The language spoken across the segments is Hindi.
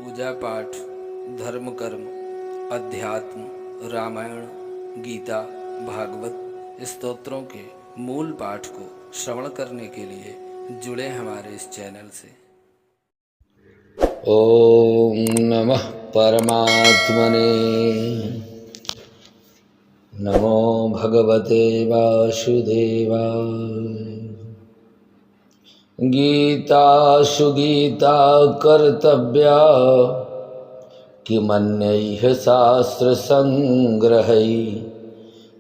पूजा पाठ, धर्म कर्म, अध्यात्म, रामायण, गीता, भागवत स्तोत्रों के मूल पाठ को श्रवण करने के लिए जुड़े हमारे इस चैनल से। ओम नमः परमात्मने। नमो भगवते वासुदेवाय। गीता सुगीता कर्तव्या किमन्यैः शास्त्र संग्रहै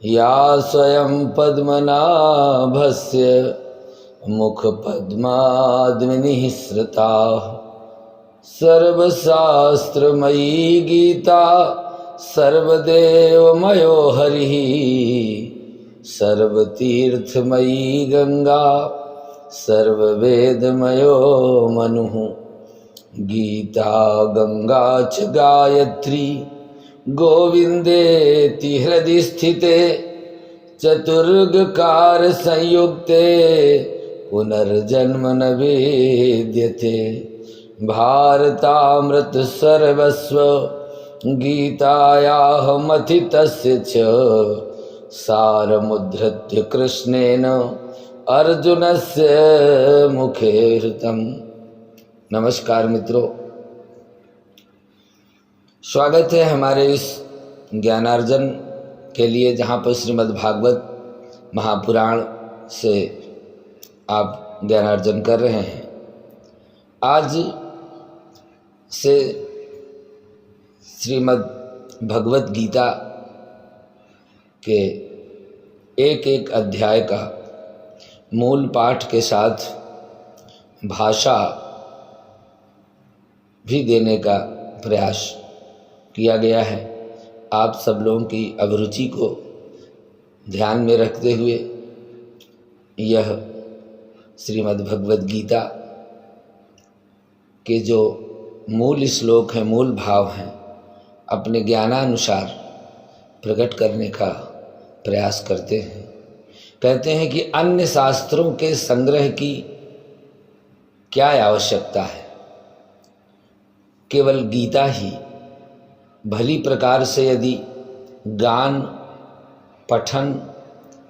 या स्वयं पद्मनाभस्य मुख पद्माद्मिनिःसृता सर्वशास्त्रमयी गीता सर्वदेवमयो हरिः सर्वतीर्थमयी गंगा सर्ववेदमयो मनुः। गीता गंगा च गायत्री गोविन्देति हृदि स्थिते चतुर्गकार संयुक्ते पुनर्जन्म न विद्यते। भारतामृत सर्वस्व गीतायाः मथितस्य च सारमुद्धृत्य कृष्णेन अर्जुनस्य मुखे हृतम्। नमस्कार मित्रों, स्वागत है हमारे इस ज्ञानार्जन के लिए, जहाँ पर श्रीमद् भागवत महापुराण से आप ज्ञानार्जन कर रहे हैं। आज से श्रीमद् भगवत गीता के एक एक अध्याय का मूल पाठ के साथ भाषा भी देने का प्रयास किया गया है। आप सब लोगों की अभिरुचि को ध्यान में रखते हुए यह श्रीमद् भगवत गीता के जो मूल श्लोक हैं, मूल भाव हैं, अपने ज्ञानानुसार प्रकट करने का प्रयास करते हैं। कहते हैं कि अन्य शास्त्रों के संग्रह की क्या आवश्यकता है, केवल गीता ही भली प्रकार से यदि गान, पठन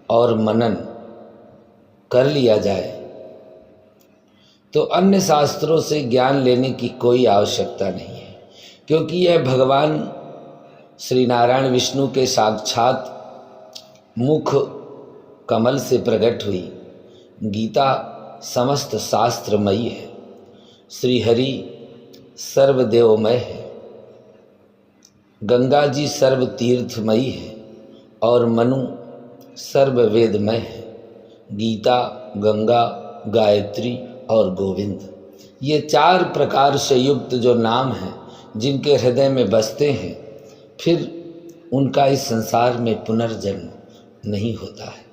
और मनन कर लिया जाए तो अन्य शास्त्रों से ज्ञान लेने की कोई आवश्यकता नहीं है, क्योंकि यह भगवान श्री नारायण विष्णु के साक्षात मुख कमल से प्रकट हुई गीता समस्त शास्त्रमयी है। श्री हरि सर्वदेवमय है, गंगा जी सर्व तीर्थमयी है और मनु सर्ववेदमय है। गीता, गंगा, गायत्री और गोविंद, ये चार प्रकार से युक्त जो नाम हैं, जिनके हृदय में बसते हैं, फिर उनका इस संसार में पुनर्जन्म नहीं होता है।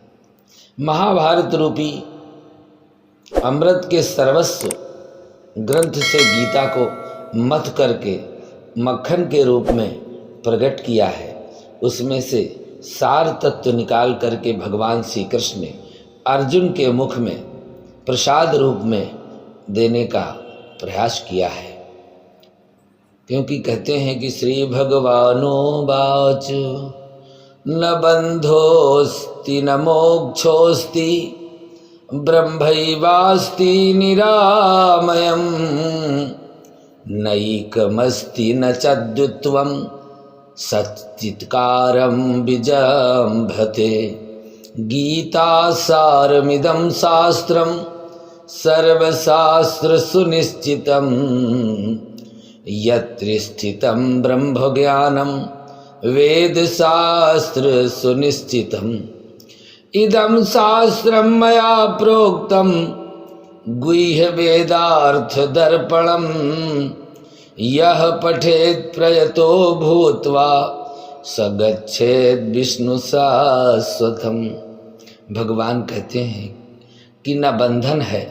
महाभारत रूपी अमृत के सर्वस्व ग्रंथ से गीता को मथ करके मक्खन के रूप में प्रकट किया है। उसमें से सार तत्व निकाल करके भगवान श्री कृष्ण ने अर्जुन के मुख में प्रसाद रूप में देने का प्रयास किया है। क्योंकि कहते हैं कि श्री भगवानो वाच न बंधोस्ति न मोक्षोस्ति ब्रह्मैवास्ति निरामयम् नैकमस्ति न च द्वित्वं सच्चित्कारं विजृंभते। गीता सारमिदं शास्त्रं सर्वशास्त्र सुनिश्चितं यत्र स्थितं ब्रह्म ज्ञानं वेद शास्त्र सुनिश्चितम्। इदं शास्त्रं मया प्रोक्तं गुह्य वेदार्थ दर्पणम् यः पठेत् प्रयतो भूत्वा स गच्छेत् विष्णु शाश्वतम्। भगवान कहते हैं कि न बंधन है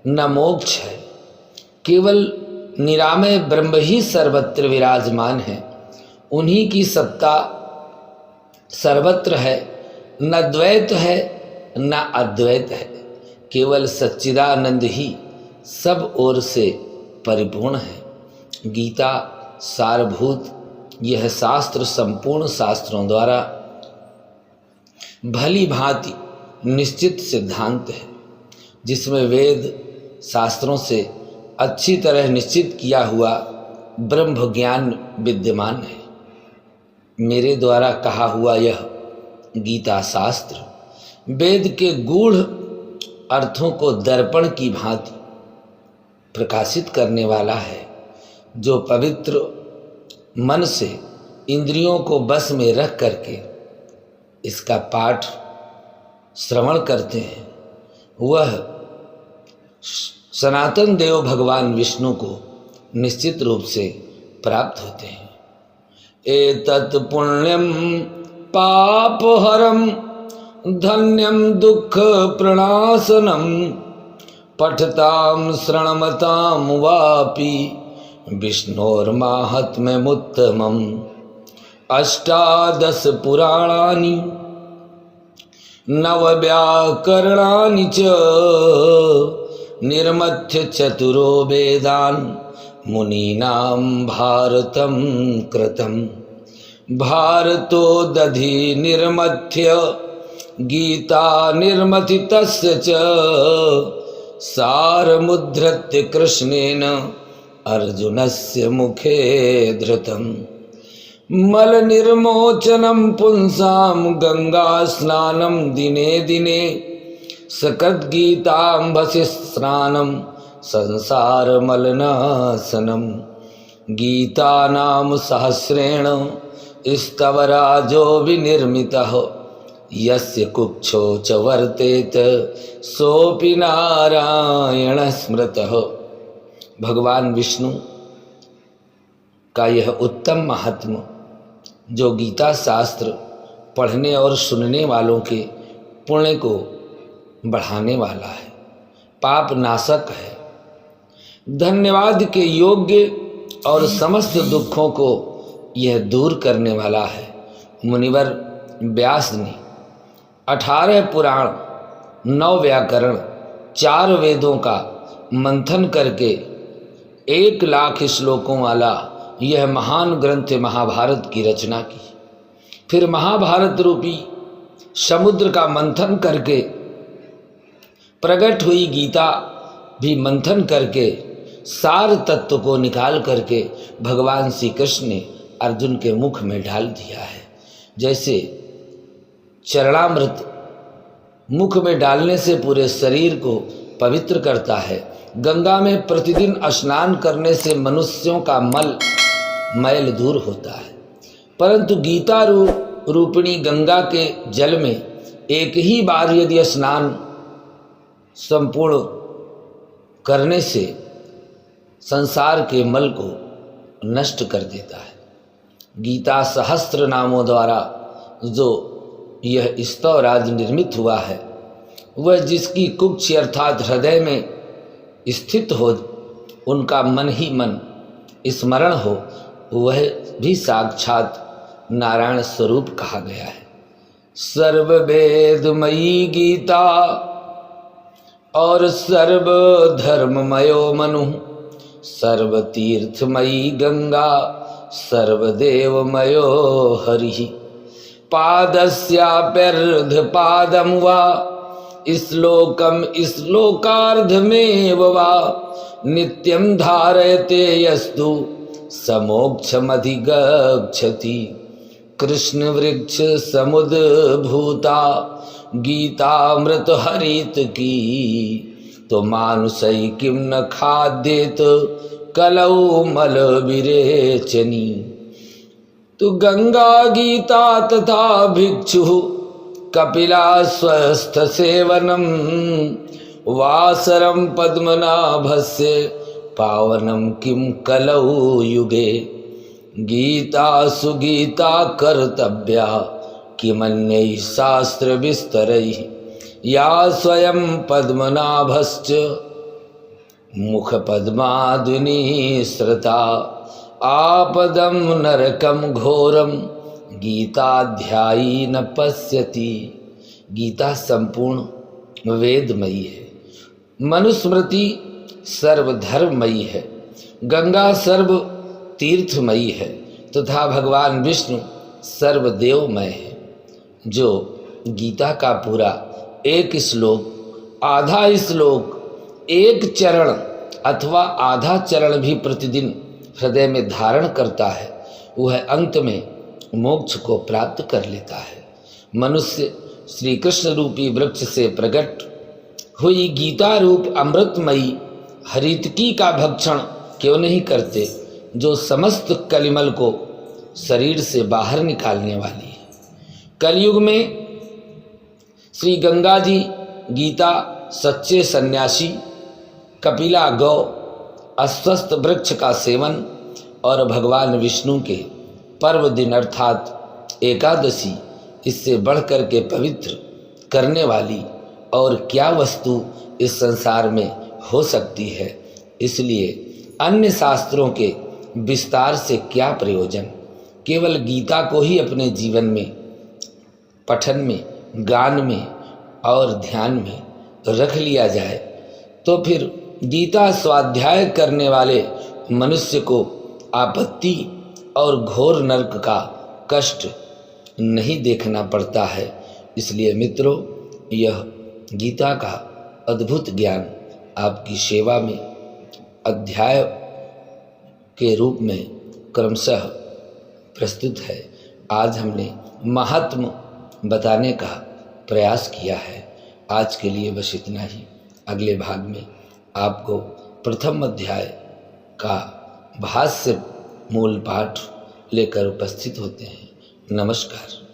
न मोक्ष है, केवल निरामय ब्रह्म ही सर्वत्र विराजमान है। उन्हीं की सत्ता सर्वत्र है, न द्वैत है न अद्वैत है, केवल सच्चिदानंद ही सब ओर से परिपूर्ण है। गीता सारभूत यह शास्त्र संपूर्ण शास्त्रों द्वारा भली भांति निश्चित सिद्धांत है, जिसमें वेद शास्त्रों से अच्छी तरह निश्चित किया हुआ ब्रह्म ज्ञान विद्यमान है। मेरे द्वारा कहा हुआ यह गीता शास्त्र वेद के गूढ़ अर्थों को दर्पण की भांति प्रकाशित करने वाला है। जो पवित्र मन से इंद्रियों को बस में रख करके इसका पाठ श्रवण करते हैं, वह सनातन देव भगवान विष्णु को निश्चित रूप से प्राप्त होते हैं। एतत् पुण्यम पापहरम धन्यम दुख प्रणाशनम पठताम श्रणमताम वापि विष्णोर्माहात्म्यमुत्तमम् अष्टादश पुराणानि नवव्याकरणानि च निर्मथ्य चतुरो वेदान् मुनीनां भारतं कृतं भारतो दधि निर्मथ्य गीता निर्मथितस्य च सारमुद्धृत्य कृष्णेन अर्जुनस्य मुखे धृतम् मल निर्मोचनं पुंसां गंगा स्नानं दिने दिने सकद्गीतांभसि स्नानं संसार मलनाशनं गीता नाम सहस्रेण स्तवराजो विनिर्मितः यस्य कुक्षो च वर्तेत सोऽपि नारायण स्मृतः। भगवान विष्णु का यह उत्तम महात्म्य जो गीता शास्त्र पढ़ने और सुनने वालों के पुण्य को बढ़ाने वाला है, पाप नाशक है, धन्यवाद के योग्य और समस्त दुखों को यह दूर करने वाला है। मुनिवर व्यास ने 18 पुराण 9 व्याकरण 4 वेदों का मंथन करके 1 लाख श्लोकों वाला यह महान ग्रंथ महाभारत की रचना की। फिर महाभारत रूपी समुद्र का मंथन करके प्रकट हुई गीता भी मंथन करके सार तत्व को निकाल करके भगवान श्री कृष्ण ने अर्जुन के मुख में डाल दिया है। जैसे चरणामृत मुख में डालने से पूरे शरीर को पवित्र करता है, गंगा में प्रतिदिन स्नान करने से मनुष्यों का मैल दूर होता है, परंतु गीता रूपिणी गंगा के जल में एक ही बार यदि स्नान संपूर्ण करने से संसार के मल को नष्ट कर देता है। गीता सहस्त्र नामों द्वारा जो यह स्तवराज निर्मित हुआ है, वह जिसकी कुक्ष अर्थात हृदय में स्थित हो, उनका मन ही मन स्मरण हो, वह भी साक्षात नारायण स्वरूप कहा गया है। सर्ववेदमयी गीता और सर्वधर्ममयो मनु सर्वतीर्थमयी गंगा सर्वदेवमयो हरि पादस्याप्यर्धपादं वा श्लोकम श्लोकार्धमेव वा नित्यं धारयते यस्तु समोक्षमधिगच्छति कृष्ण वृक्ष समुद्भूता गीतामृत हरित की तो मानुषै किम न खाद्येत कलौ मल विरेचनी। तो गंगा गीता तथा भिक्षु कपिला स्वस्थ सेवनम वासरम पद्मनाभस्य पावनम किम कलौ युगे गीता सुगीता कर्तव्या किमन्यै शास्त्र विस्तरै या स्वयं पद्मनाभश्च मुख पद्माद्विनी श्रुता आपदम नरकम घोरम गीताध्यायी न पश्यति। गीता संपूर्ण वेदमयी है, मनुस्मृति सर्वधर्ममयी है गंगा सर्व तीर्थमयी है तथा भगवान विष्णु सर्वदेवमय है। जो गीता का पूरा एक श्लोक, आधा श्लोक, एक चरण अथवा आधा चरण भी प्रतिदिन हृदय में धारण करता है, वह अंत में मोक्ष को प्राप्त कर लेता है। मनुष्य श्री कृष्ण रूपी वृक्ष से प्रकट हुई गीता रूप अमृतमयी हरितकी का भक्षण क्यों नहीं करते, जो समस्त कलिमल को शरीर से बाहर निकालने वाली है। कलयुग में श्री गंगा जी, गीता, सच्चे सन्यासी, कपिला गौ, अस्वस्थ वृक्ष का सेवन और भगवान विष्णु के पर्व दिन अर्थात एकादशी, इससे बढ़कर के पवित्र करने वाली और क्या वस्तु इस संसार में हो सकती है। इसलिए अन्य शास्त्रों के विस्तार से क्या प्रयोजन, केवल गीता को ही अपने जीवन में पठन में, गान में और ध्यान में रख लिया जाए तो फिर गीता स्वाध्याय करने वाले मनुष्य को आपत्ति और घोर नरक का कष्ट नहीं देखना पड़ता है। इसलिए मित्रों, यह गीता का अद्भुत ज्ञान आपकी सेवा में अध्याय के रूप में क्रमशः प्रस्तुत है। आज हमने महात्म बताने का प्रयास किया है। आज के लिए बस इतना ही। अगले भाग में आपको प्रथम अध्याय का भाष्य मूल पाठ लेकर उपस्थित होते हैं। नमस्कार।